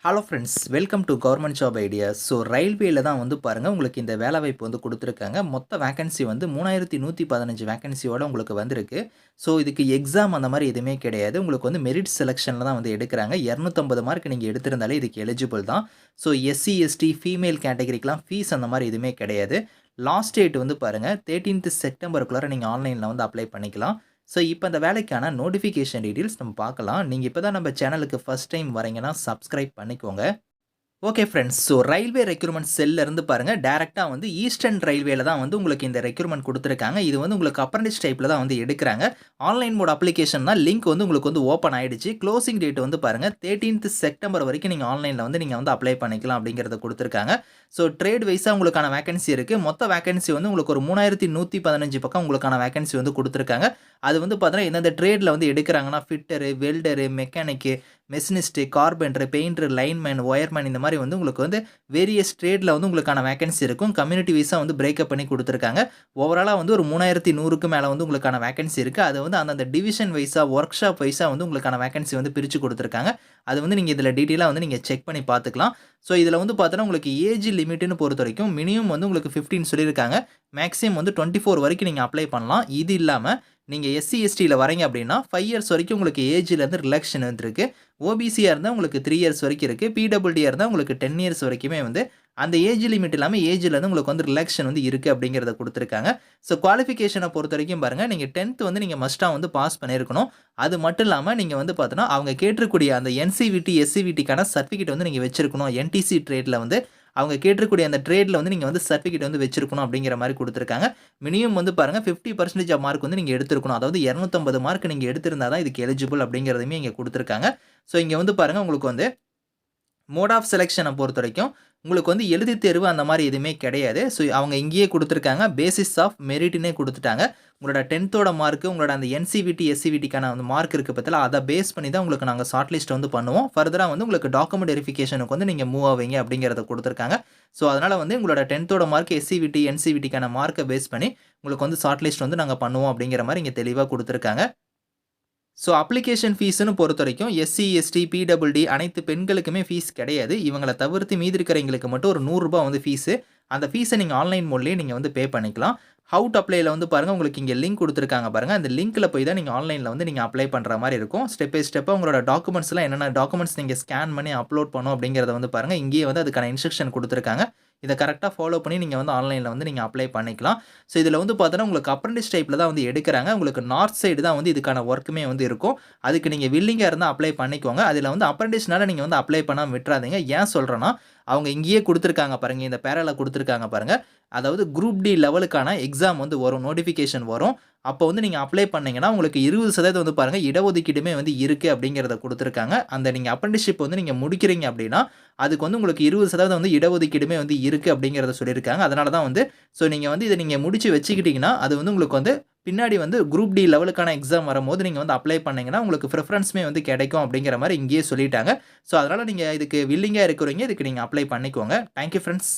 Hello friends, welcome to government job ideas. So ரயில்வேல தான் வந்து பாருங்கள் உங்களுக்கு இந்த வேலைவாய்ப்பு வந்து கொடுத்துருக்காங்க. மொத்த வேக்கன்சி வந்து 3115 வேக்கன்சியோட உங்களுக்கு வந்திருக்கு. ஸோ இதுக்கு எக்ஸாம் அந்த மாதிரி எதுவுமே கிடையாது. உங்களுக்கு வந்து மெரிட் செலெக்ஷனில் தான் வந்து எடுக்கிறாங்க. 250 மார்க் நீங்கள் எடுத்திருந்தாலே இதுக்கு எலிஜிபிள் தான். ஸோ எஸ்சி எஸ்டி ஃபீமேல் கேட்டகரிக்கெலாம் ஃபீஸ் அந்த மாதிரி எதுவுமே கிடையாது. லாஸ்ட் டேட் வந்து பாருங்கள் 13th செப்டம்பருக்குள்ளார நீங்கள் ஆன்லைனில் வந்து அப்ளை பண்ணிக்கலாம். ஸோ இப்போ அந்த வேலைக்கான நோட்டிஃபிகேஷன் டீட்டெயில்ஸ் நம்ம பார்க்கலாம். நீங்கள் இப்போ தான் நம்ம சேனலுக்கு ஃபர்ஸ்ட் டைம் வரீங்கன்னா சப்ஸ்கிரைப் பண்ணிக்கோங்க. Okay friends. So railway recruitment செல்லேருந்து பாருங்கள் டேரெக்டாக வந்து ஈஸ்டர்ன் ரயில்வேல தான் வந்து உங்களுக்கு இந்த ரெக்ரூட்மெண்ட் கொடுத்துருக்காங்க. இது வந்து உங்களுக்கு அப்ரண்டிஸ் டைப்பில் தான் வந்து எடுக்கிறாங்க. ஆன்லைன் மோட் அப்ளிகேஷன் தான் லிங்க் வந்து உங்களுக்கு வந்து ஓப்பன் ஆகிடுச்சு. க்ளோசிங் டேட் வந்து பாருங்கள் 13th செப்டம்பர் வரைக்கும் நீங்கள் ஆன்லைனில் வந்து நீங்கள் வந்து அப்ளை பண்ணிக்கலாம் அப்படிங்கிறத கொடுத்துருக்காங்க. ஸோ ட்ரேட் வைஸாக உங்களுக்கான வேகன்சி இருக்குது. மொத்த வேகன்சி வந்து உங்களுக்கு ஒரு 3115 பக்கம் உங்களுக்கான வேகன்சி வந்து கொடுத்துருக்காங்க. அது வந்து பார்த்தீங்கன்னா எந்தெந்த ட்ரேடில் வந்து எடுக்கிறாங்கன்னா fitter, welder, mechanic, machinist, carpenter, painter, lineman, wireman இந்த மாதிரி வந்து உங்களுக்கு வந்து வேரியஸ் ட்ரேடில் வந்து உங்களுக்கான வேகன்சி இருக்கும். கம்யூனிட்டி வைஸாக வந்து பிரேக்கப் பண்ணி கொடுத்துருக்காங்க. ஓவராலாக வந்து ஒரு 3100க்கு மேலே வந்து உங்களுக்கான வேகன்சி இருக்குது. அது வந்து அந்தந்த டிவிஷன் வைஸாக ஒர்க் ஷாப் வைஸாக வந்து உங்களுக்கான வேகன்சி வந்து பிரித்து கொடுத்துருக்காங்க. அது வந்து நீங்கள் இதில் டீட்டெயிலாக வந்து நீங்கள் செக் பண்ணி பார்த்துக்கலாம். ஸோ இதில் வந்து பார்த்தோன்னா உங்களுக்கு ஏஜ் லிமிட்னு பொறுத்த வரைக்கும் மினிமம் வந்து உங்களுக்கு 15 சொல்லியிருக்காங்க. மேக்ஸிமம் வந்து 24 வரைக்கும் நீங்கள் அப்ளை பண்ணலாம். இது இல்லாமல் நீங்கள் எஸ்சி எஸ்டியில் வரீங்க அப்படின்னா 5 இயர்ஸ் வரைக்கும் உங்களுக்கு ஏஜ்லேருந்து ரிலாக்ஷன் வந்துருக்கு. ஓபிசியாக இருந்தால் உங்களுக்கு 3 இயர்ஸ் வரைக்கும் இருக்குது. பிடபிள்யூடியாக இருந்தால் உங்களுக்கு 10 இயர்ஸ் வரைக்குமே வந்து அந்த ஏஜ் லிமிட் இல்லாமல் ஏஜ்லேருந்து உங்களுக்கு வந்து ரிலாக்ஷன் வந்து இருக்குது அப்படிங்கிறத கொடுத்துருக்காங்க. ஸோ குவாலிஃபிகேஷனை பொறுத்த வரைக்கும் பாருங்கள் நீங்கள் 10th வந்து நீங்கள் மஸ்ட்டாக வந்து பாஸ் பண்ணியிருக்கணும். அது மட்டும் இல்லாமல் நீங்கள் வந்து பார்த்தோன்னா அவங்க கேட்டிருக்கக்கூடிய அந்த என்சிவிடி எஸ்சிவிடிக்கான சர்டிஃபிகேட் வந்து நீங்கள் வச்சிருக்கணும். என்டிசி ட்ரேடில் வந்து அவங்க கேட்டிருக்கக்கூடிய அந்த ட்ரேடில் வந்து நீங்கள் வந்து சர்டிஃபிகேட் வந்து வச்சிருக்கணும் அப்படிங்கிற மாதிரி கொடுத்துருக்காங்க. மினிமம் வந்து பாருங்கள் 50% ஆஃப் மார்க் வந்து நீங்கள் எடுத்திருக்கணும். அதாவது 250 மார்க் நீங்கள் எடுத்திருந்தால் தான் இதுக்கு எலிஜிபிள் அப்படிங்கிறதையுமே இங்கே கொடுத்துருக்காங்க. ஸோ இங்கே வந்து பாருங்கள் உங்களுக்கு வந்து மோட் ஆஃப் செலெக்ஷனை பொறுத்த வரைக்கும் உங்களுக்கு வந்து எழுதித் தேர்வு அந்த மாதிரி எதுவுமே கிடையாது. ஸோ அவங்க இங்கேயே கொடுத்துருக்காங்க. பேசிஸ் ஆஃப் மெரிட்னே கொடுத்துட்டாங்க. உங்களோட 10th மார்க்கு, உங்களோட அந்த என்சிவிடி எஸ்சிவிடிக்கான அந்த மார்க் இருக்குது பற்றில அதை பேஸ் பண்ணி தான் உங்களுக்கு நாங்கள் ஷார்ட் லிஸ்ட் வந்து பண்ணுவோம். ஃபர்தராக வந்து உங்களுக்கு டாக்குமெண்ட் வெரிஃபிகேஷனுக்கு வந்து நீங்கள் மூவ் ஆவீங்க அப்படிங்கிறத கொடுத்துருக்காங்க. ஸோ அதனால் வந்து உங்களோட 10th மார்க் எஸ்சிவிடி என்சிவிடிக்கான மார்க்கை பேஸ் பண்ணி உங்களுக்கு வந்து ஷார்ட் லிஸ்ட் வந்து நாங்கள் பண்ணுவோம் அப்படிங்கிற மாதிரி இங்கே தெளிவாக கொடுத்துருக்காங்க. ஸோ அப்ளிகேஷன் ஃபீஸ்ன்னு பொறுத்த வரைக்கும் எஸ்சி, எஸ்டி, பிடபிள்டி அனைத்து பெண்களுக்குமே ஃபீஸ் கிடையாது. இவங்கள தவிர்த்து மீதி இருக்கிறவங்களுக்கு மட்டும் ஒரு ரூ. 100 வந்து ஃபீஸு. அந்த ஃபீஸை நீங்கள் ஆன்லைன் மோட்லேயே நீங்கள் வந்து பே பண்ணிக்கலாம். ஹவு டு அப்ளைல வந்து பாருங்கள் உங்களுக்கு இங்கே லிங்க் கொடுத்துருக்காங்க பாருங்கள். அந்த லிங்க்கில் போய் தான் நீங்கள் ஆன்லைனில் வந்து நீங்கள் அப்ளை பண்ணுற மாதிரி இருக்கும். ஸ்டெப் பை ஸ்டெப்பாக உங்களோட டாக்குமெண்ட்ஸ்லாம் என்னென்ன டாக்குமெண்ட்ஸ் நீங்கள் ஸ்கேன் பண்ணி அப்லோட் பண்ணணும் அப்படிங்கிறத வந்து பாருங்கள். இங்கேயே வந்து அதுக்கான இன்ஸ்ட்ரக்ஷன் கொடுத்துருக்காங்க. இதை கரெக்டாக ஃபாலோ பண்ணி நீங்கள் வந்து ஆன்லைனில் வந்து நீங்கள் அப்ளை பண்ணிக்கலாம். ஸோ இதில் வந்து பார்த்தோன்னா உங்களுக்கு அப்ரண்டிஸ் டைப்பில் தான் வந்து எடுக்கிறாங்க. உங்களுக்கு நார்த் சைடு தான் வந்து இதுக்கான ஒர்க்குமே வந்து இருக்கும். அதுக்கு நீங்கள் வில்லிங்காக இருந்தால் அப்ளை பண்ணிக்கோங்க. அதில் வந்து அப்ரண்டிஸ்னால நீங்கள் வந்து அப்ளை பண்ணாமல் விட்டுறாதீங்க. ஏன் சொல்கிறேன்னா அவங்க இங்கேயே கொடுத்துருக்காங்க பாருங்கள். இந்த பேரால கொடுத்துருக்காங்க பாருங்கள். அதாவது குரூப் டி லெவலுக்கான எக்ஸாம் வந்து வரும், நோட்டிஃபிகேஷன் வரும். அப்போ வந்து நீங்கள் அப்ளை பண்ணீங்கன்னா உங்களுக்கு 20% வந்து பாருங்கள் இடஒதுக்கீடுமே வந்து இருக்குது அப்படிங்கிறத கொடுத்துருக்காங்க. அந்த நீங்கள் அப்ரண்டிஸ்ஷிப் வந்து நீங்கள் முடிக்கிறீங்க அப்படின்னா அதுக்கு வந்து உங்களுக்கு 20% வந்து இடஒதுக்கீடுமே வந்து இருக்குது அப்படிங்கிறத சொல்லியிருக்காங்க. அதனால தான் வந்து ஸோ நீங்கள் வந்து இதை நீங்கள் முடிச்சு வச்சுக்கிட்டிங்கன்னா அது வந்து உங்களுக்கு வந்து பின்னாடி வந்து குரூப் டி லெவலுக்கான எக்ஸாம் வரும்போது நீங்கள் வந்து அப்ளை பண்ணீங்கன்னா உங்களுக்கு ப்ரிஃபரன்ஸுமே வந்து கிடைக்கும் அப்படிங்கிற மாதிரி இங்கேயே சொல்லிட்டாங்க. ஸோ அதனால் நீங்கள் இதுக்கு வில்லிங்காக இருக்கிறவங்க இதுக்கு நீங்கள் அப்ளை பண்ணிக்கோங்க. Thank you friends.